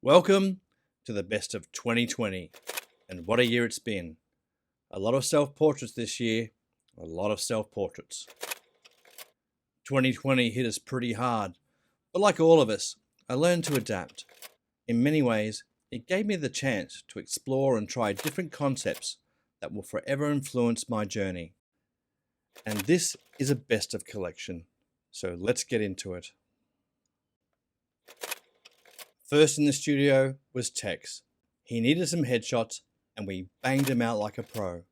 Welcome to the best of 2020, and what a year it's been. A lot of self-portraits this year, a lot of self-portraits. 2020 hit us pretty hard, but like all of us, I learned to adapt. In many ways, it gave me the chance to explore and try different concepts that will forever influence my journey. And this is a best of collection, so let's get into it. First in the studio was Tex. He needed some headshots and we banged him out like a pro.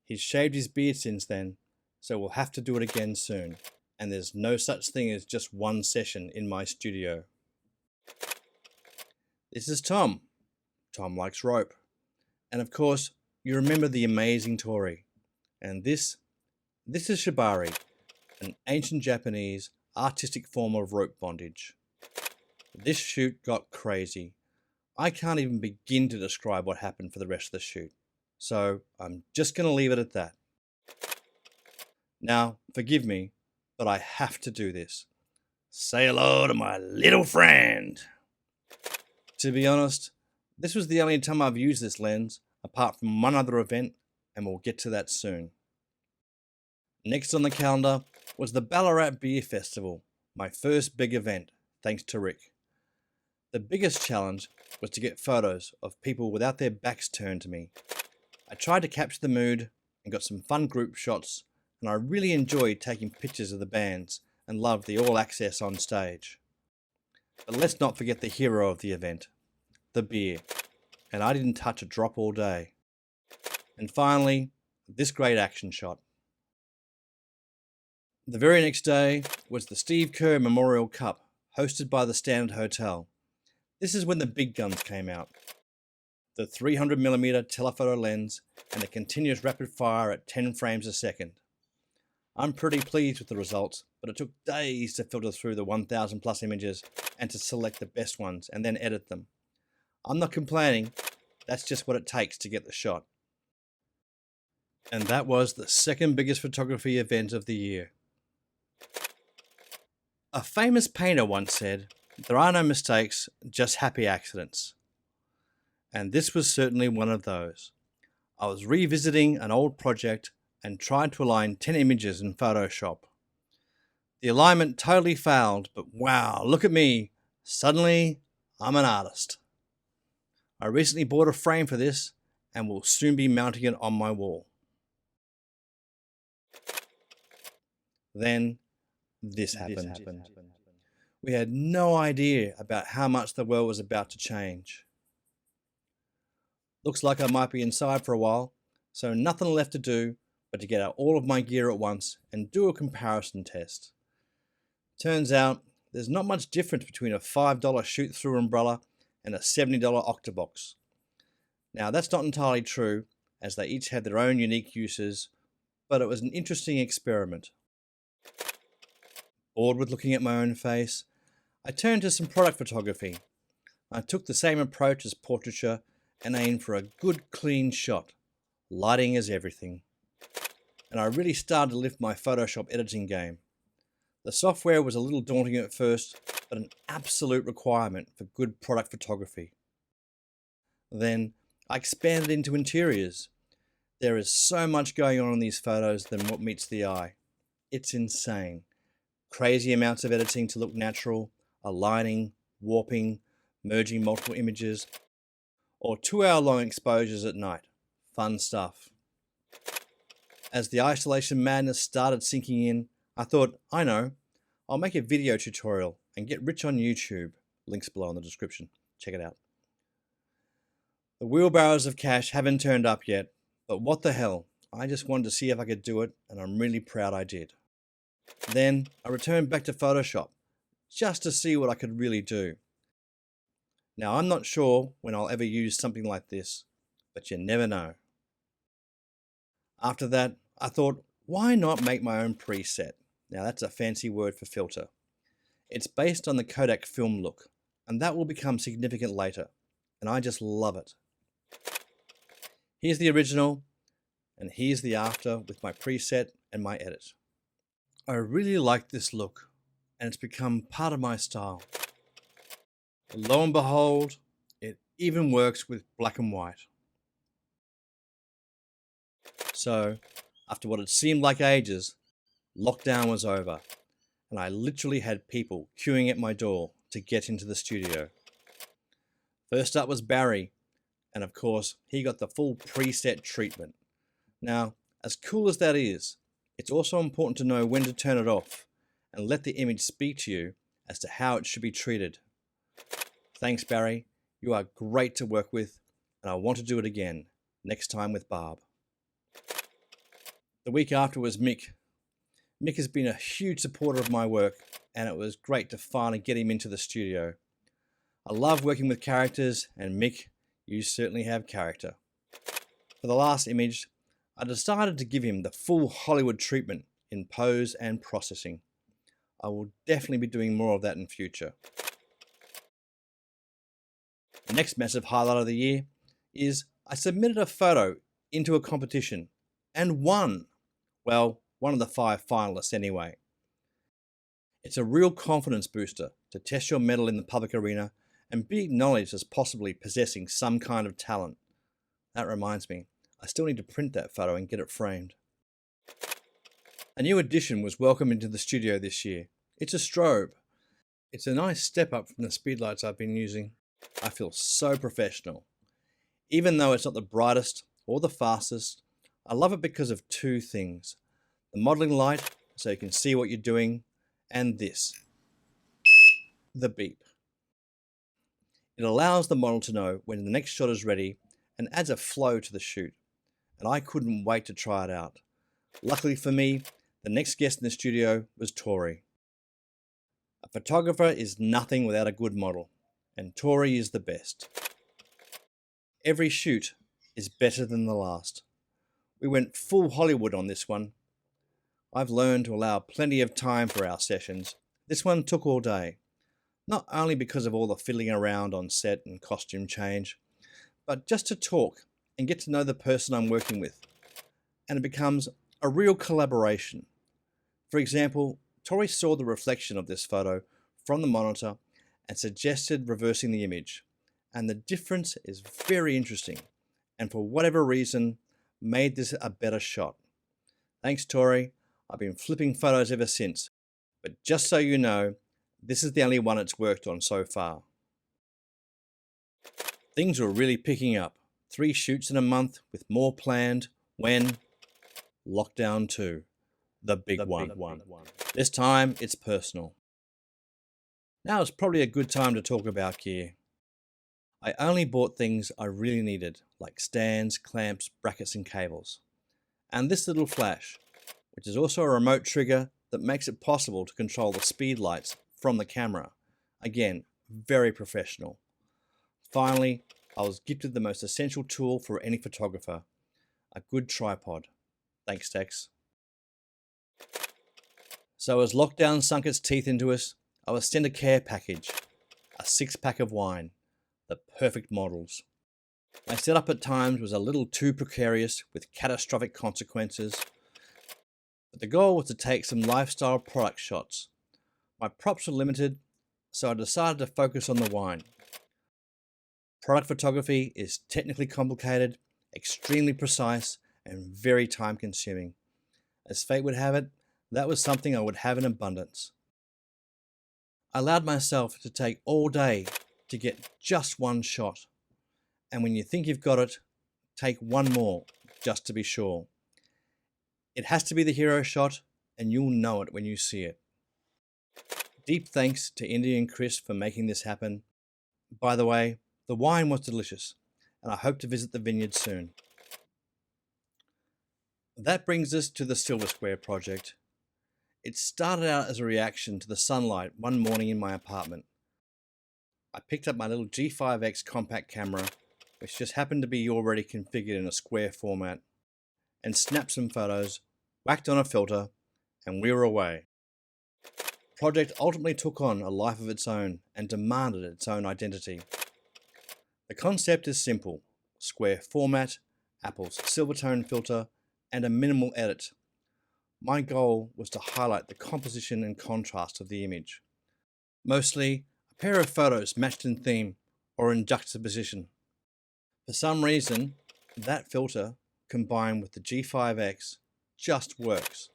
He's shaved his beard since then, so we'll have to do it again soon. And there's no such thing as just one session in my studio. This is Tom. Tom likes rope. And of course, you remember the amazing Tori. And this is Shibari, an ancient Japanese artistic form of rope bondage. This shoot got crazy. I can't even begin to describe what happened for the rest of the shoot, so I'm just going to leave it at that. Now, forgive me, but I have to do this. Say hello to my little friend. To be honest, this was the only time I've used this lens, apart from one other event, and we'll get to that soon. Next on the calendar was the Ballarat Beer Festival, my first big event, thanks to Rick. The biggest challenge was to get photos of people without their backs turned to me. I tried to capture the mood and got some fun group shots, and I really enjoyed taking pictures of the bands and loved the all access on stage. But let's not forget the hero of the event, the beer, and I didn't touch a drop all day. And finally, this great action shot. The very next day was the Steve Kerr Memorial Cup, hosted by the Standard Hotel. This is when the big guns came out. The 300mm telephoto lens and the continuous rapid fire at 10 frames a second. I'm pretty pleased with the results, but it took days to filter through the 1,000 plus images and to select the best ones and then edit them. I'm not complaining, that's just what it takes to get the shot. And that was the second biggest photography event of the year. A famous painter once said, "There are no mistakes, just happy accidents." And this was certainly one of those. I was revisiting an old project and tried to align 10 images in Photoshop. The alignment totally failed, but wow, look at me. Suddenly, I'm an artist. I recently bought a frame for this and will soon be mounting it on my wall. Then, this happened. We had no idea about how much the world was about to change. Looks like I might be inside for a while, so nothing left to do but to get out all of my gear at once and do a comparison test. Turns out there's not much difference between a $5 shoot-through umbrella and a $70 Octobox. Now that's not entirely true, as they each had their own unique uses, but it was an interesting experiment. Bored with looking at my own face, I turned to some product photography. I took the same approach as portraiture and aimed for a good clean shot. Lighting is everything. And I really started to lift my Photoshop editing game. The software was a little daunting at first, but an absolute requirement for good product photography. Then I expanded into interiors. There is so much going on in these photos than what meets the eye. It's insane. Crazy amounts of editing to look natural, aligning, warping, merging multiple images, or 2-hour-long exposures at night. Fun stuff. As the isolation madness started sinking in, I thought, I know, I'll make a video tutorial and get rich on YouTube. Links below in the description. Check it out. The wheelbarrows of cash haven't turned up yet, but what the hell, I just wanted to see if I could do it, and I'm really proud I did. Then I returned back to Photoshop, just to see what I could really do. Now I'm not sure when I'll ever use something like this, but you never know. After that, I thought, why not make my own preset? Now that's a fancy word for filter. It's based on the Kodak film look, and that will become significant later, and I just love it. Here's the original, and here's the after with my preset and my edit. I really like this look, and it's become part of my style. Lo and behold, even works with black and white. So, after what had seemed like ages, lockdown was over, and I literally had people queuing at my door to get into the studio. First up was Barry, and of course, he got the full preset treatment. Now, as cool as that is, it's also important to know when to turn it off and let the image speak to you as to how it should be treated. Thanks, Barry. You are great to work with, and I want to do it again, next time with Barb. The week after was Mick. Mick has been a huge supporter of my work, and it was great to finally get him into the studio. I love working with characters, and Mick, you certainly have character. For the last image, I decided to give him the full Hollywood treatment in pose and processing. I will definitely be doing more of that in future. The next massive highlight of the year is I submitted a photo into a competition and won. Well, one of the 5 finalists anyway. It's a real confidence booster to test your mettle in the public arena and be acknowledged as possibly possessing some kind of talent. That reminds me, I still need to print that photo and get it framed. A new addition was welcomed into the studio this year. It's a strobe. It's a nice step up from the speedlights I've been using. I feel so professional. Even though it's not the brightest or the fastest, I love it because of 2 things. The modeling light, so you can see what you're doing, and this, the beep. It allows the model to know when the next shot is ready and adds a flow to the shoot, and I couldn't wait to try it out. Luckily for me, the next guest in the studio was Tori. A photographer is nothing without a good model, and Tori is the best. Every shoot is better than the last. We went full Hollywood on this one. I've learned to allow plenty of time for our sessions. This one took all day, not only because of all the fiddling around on set and costume change, but just to talk and get to know the person I'm working with. And it becomes a real collaboration. For example, Tori saw the reflection of this photo from the monitor and suggested reversing the image. And the difference is very interesting, and for whatever reason, made this a better shot. Thanks, Tori. I've been flipping photos ever since, but just so you know, this is the only one it's worked on so far. Things were really picking up. 3 shoots in a month with more planned when lockdown 2, the big one. This time it's personal. Now is probably a good time to talk about gear. I only bought things I really needed, like stands, clamps, brackets and cables. And this little flash, which is also a remote trigger that makes it possible to control the speed lights from the camera. Again, very professional. Finally, I was gifted the most essential tool for any photographer, a good tripod. Thanks, Tex. So as lockdown sunk its teeth into us, I was sent a care package, a 6-pack of wine, the perfect models. My setup at times was a little too precarious with catastrophic consequences, but the goal was to take some lifestyle product shots. My props were limited, so I decided to focus on the wine. Product photography is technically complicated, extremely precise, and very time consuming. As fate would have it, that was something I would have in abundance. I allowed myself to take all day to get just one shot. And when you think you've got it, take one more, just to be sure. It has to be the hero shot, and you'll know it when you see it. Deep thanks to Indy and Chris for making this happen. By the way, the wine was delicious, and I hope to visit the vineyard soon. That brings us to the Silver Square project. It started out as a reaction to the sunlight one morning in my apartment. I picked up my little G5X compact camera, which just happened to be already configured in a square format, and snapped some photos, whacked on a filter, and we were away. The project ultimately took on a life of its own and demanded its own identity. The concept is simple: square format, Apple's Silvertone filter, and a minimal edit. My goal was to highlight the composition and contrast of the image. Mostly, a pair of photos matched in theme or in juxtaposition. For some reason, that filter combined with the G5X just works.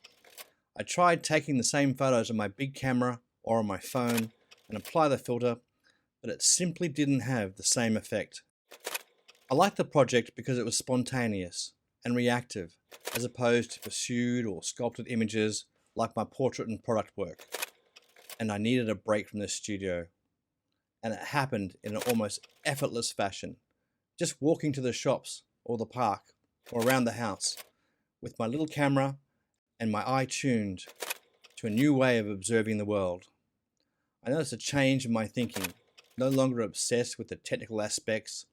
I tried taking the same photos on my big camera or on my phone and apply the filter, but it simply didn't have the same effect. I liked the project because it was spontaneous and reactive, as opposed to pursued or sculpted images like my portrait and product work. And I needed a break from the studio. And it happened in an almost effortless fashion, just walking to the shops or the park or around the house with my little camera and my eye tuned to a new way of observing the world. I noticed a change in my thinking, no longer obsessed with the technical aspects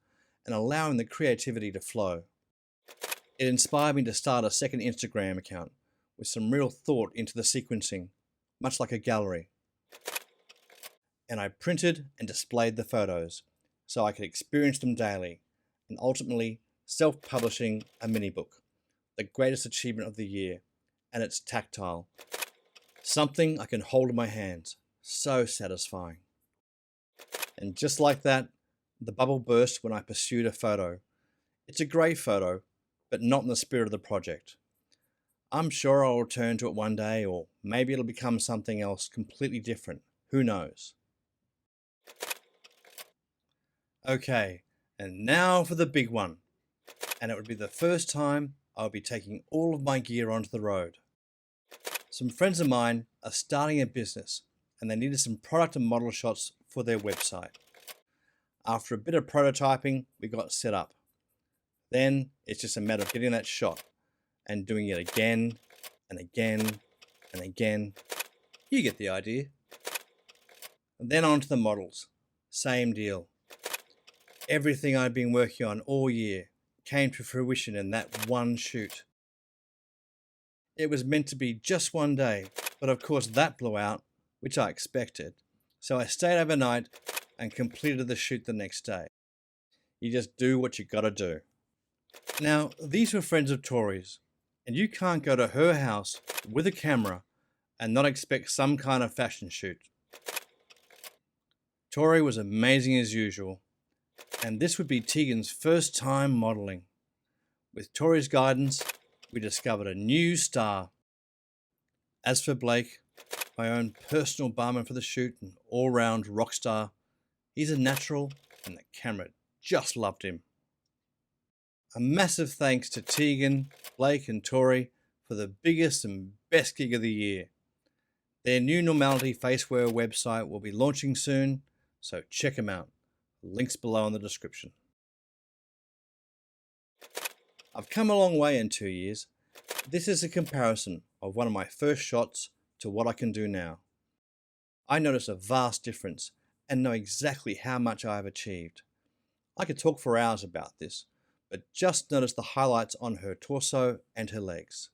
and allowing the creativity to flow. It inspired me to start a second Instagram account with some real thought into the sequencing, much like a gallery. And I printed and displayed the photos so I could experience them daily, and ultimately self-publishing a mini book, the greatest achievement of the year, and it's tactile. Something I can hold in my hands, so satisfying. And just like that, the bubble burst when I pursued a photo. It's a great photo, but not in the spirit of the project. I'm sure I'll return to it one day, or maybe it'll become something else completely different. Who knows? Okay, and now for the big one. And it would be the first time I'll be taking all of my gear onto the road. Some friends of mine are starting a business and they needed some product and model shots for their website. After a bit of prototyping, we got set up. Then it's just a matter of getting that shot and doing it again and again and again. You get the idea. And then on to the models. Same deal. Everything I'd been working on all year came to fruition in that one shoot. It was meant to be just one day, but of course that blew out, which I expected. So I stayed overnight and completed the shoot the next day. You just do what you gotta do. Now, these were friends of Tori's, and you can't go to her house with a camera and not expect some kind of fashion shoot. Tori was amazing as usual, and this would be Tegan's first time modeling. With Tori's guidance, we discovered a new star. As for Blake, my own personal barman for the shoot and all-round rock star, he's a natural and the camera just loved him. A massive thanks to Tegan, Blake and Tori for the biggest and best gig of the year. Their new Normality Faceware website will be launching soon, so check them out. Links below in the description. I've come a long way in 2 years. This is a comparison of one of my first shots to what I can do now. I notice a vast difference and know exactly how much I have achieved. I could talk for hours about this, but just notice the highlights on her torso and her legs.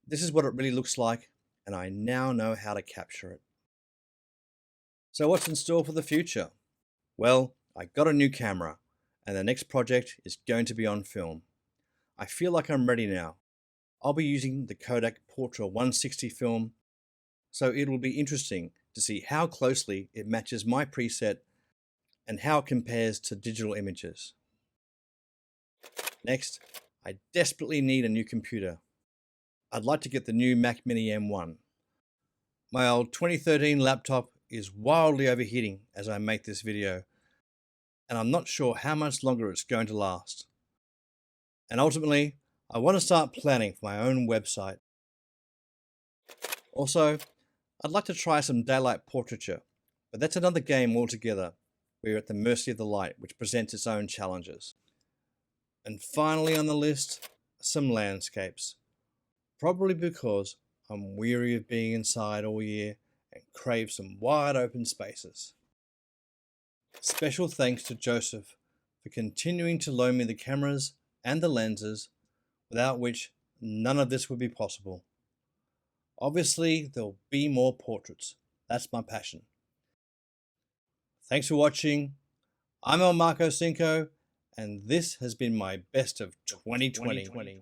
This is what it really looks like, and I now know how to capture it. So what's in store for the future? Well, I got a new camera, and the next project is going to be on film. I feel like I'm ready now. I'll be using the Kodak Portra 160 film, so it will be interesting to see how closely it matches my preset and how it compares to digital images. Next, I desperately need a new computer. I'd like to get the new Mac Mini M1. My old 2013 laptop is wildly overheating as I make this video, and I'm not sure how much longer it's going to last. And ultimately, I want to start planning for my own website. Also, I'd like to try some daylight portraiture, but that's another game altogether. We're at the mercy of the light, which presents its own challenges. And finally on the list, some landscapes. Probably because I'm weary of being inside all year and crave some wide open spaces. Special thanks to Joseph for continuing to loan me the cameras and the lenses, without which none of this would be possible. Obviously, there'll be more portraits. That's my passion. Thanks for watching. I'm Marko Cinco, and this has been my best of 2020.